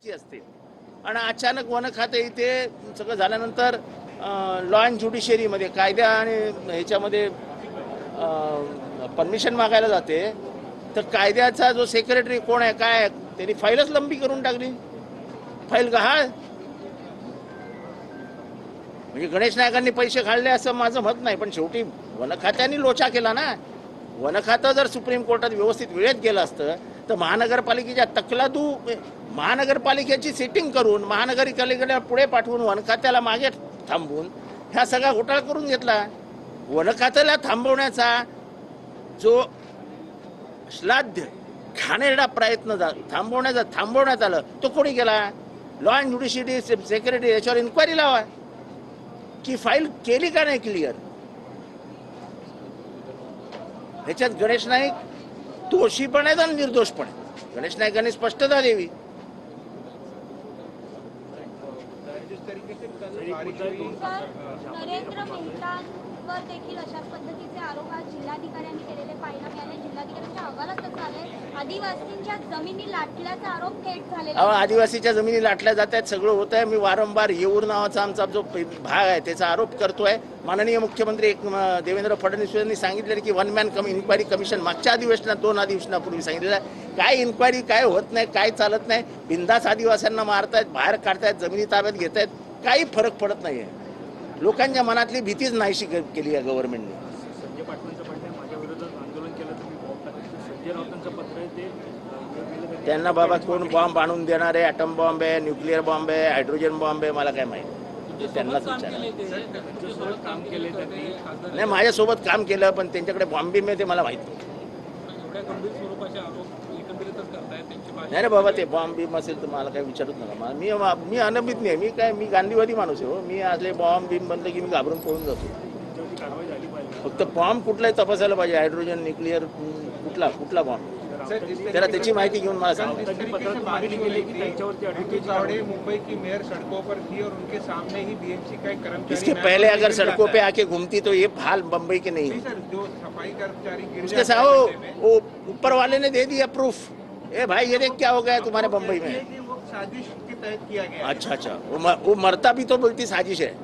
असते आणि अचानक वन खाते इथे सगळं झाल्यानंतर लॉ अँड ज्युडिशियरीमध्ये कायद्या आणि ह्याच्यामध्ये परमिशन मागायला जाते, तर कायद्याचा जो सेक्रेटरी कोण आहे काय त्यांनी फाईलच लंबी करून टाकली, फाईल गहाळ. म्हणजे गणेश नायकांनी पैसे खाल्ले असं माझं मत नाही, पण शेवटी वन खात्याने लोचा केला ना. वन खातं जर सुप्रीम कोर्टात व्यवस्थित वेळेत गेलं असतं तर महानगरपालिकेच्या तकलादू महानगरपालिकेची सेटिंग करून महानगरपालिकेला पुढे पाठवून वन खात्याला मागे थांबवून ह्या सगळा घोटाळा करून घेतला. वन खात्याला थांबवण्याचा जो श्लाघ्य घाणेरडा प्रयत्न थांबवण्यात आलं तो कोणी केला? लॉ अँड ज्युडिशियरी सेक्रेटरी याच्यावर इन्क्वायरी लावा की फाईल केली का नाही क्लिअर. ह्याच्यात गणेश नाईक दोषी पण आहेत आणि निर्दोष पण आहेत. गणेश नाईकांनी स्पष्टता द्यावी. नरेंद्र मेहतांवर देखील अशाच पद्धतीचे आरोप आज जिल्हाधिकाऱ्यांनी केलेले पाहायला मिळाले. जिल्हाधिकाऱ्यांच्या अहवालात कसं आलंय, आदिवासींच्या जमिनी लाटल्याचा आरोप थेट झालेला. आदिवासीच्या जमिनी लाटल्या जात आहेत, सगळं होत आहे. मी वारंवार येऊर नावाचा आमचा जो भाग आहे त्याचा आरोप करतोय. माननीय मुख्यमंत्री देवेंद्र फडणवीस यांनी सांगितलेलं की वन मॅन इन्क्वायरी कमिशन मागच्या अधिवेशनात 2 अधिवेशनापूर्वी सांगितलेलं आहे. काय इन्क्वायरी काय होत नाही, काय चालत नाही. बिंदास आदिवासींना मारतायत, बाहेर काढतायत, जमिनी ताब्यात घेत आहेत, काही फरक पडत नाहीये. लोकांच्या मनातली भीतीच नाहीशी केली आहे गव्हर्नमेंटने. संजय पाटलांचं म्हणणं आहे माझ्या विरोधात आंदोलन केलं तर मी बॉम्ब टाकेल. संजय राऊतांचं पत्र आहे ते त्यांना बाबा कोण बॉम्ब आणून देणार आहे? ॲटम बॉम्ब आहे, न्यूक्लिअर बॉम्ब आहे, हायड्रोजन बॉम्ब आहे, मला काय माहिती. त्यांनाच विचारा. काम केले त्यांनी नाही, माझ्यासोबत काम केलं पण त्यांच्याकडे बॉम्ब बिम आहे ते मला माहिती एवढ्या गंभीर स्वरूपाचे आरोप एकंदरीतच करतायत त्यांची भाषा. नाही रे बाबा, ते बॉम्ब बिम असेल तर मला काही विचारूच नका. मी अनभिज्ञ आहे. मी गांधीवादी माणूस आहे हो. मी असले बॉम्ब बिम बनले की मी घाबरून पळून जातो. त्यांच्यावरती कारवाई झाली पाहिजे. फक्त बॉम्ब कुठलाही तपासायला पाहिजे. हायड्रोजन, न्यूक्लिअर, कुठला बॉम्ब त्याला त्याची माहिती घेऊन मला सांगा. त्यांनी पत्रात मागणी केली की त्यांच्यावरती अटकेची मुंबई की मेयर सड़कों पर थी और उनके सामने ही बीएमसी का एक कर्मचारी इसके पहले अगर सड़कों पे आके घूमती तो ये हाल बम्बई के नहीं है. सर जो सफाई कर्मचारी गिर उसके साथ वो ऊपर वाले ने दे दिया प्रूफ. ए भाई ये देख क्या हो गया तुम्हारे बम्बई में. वो साजिश के तहत किया गया. अच्छा, वो मरता भी तो बोलती साजिश है.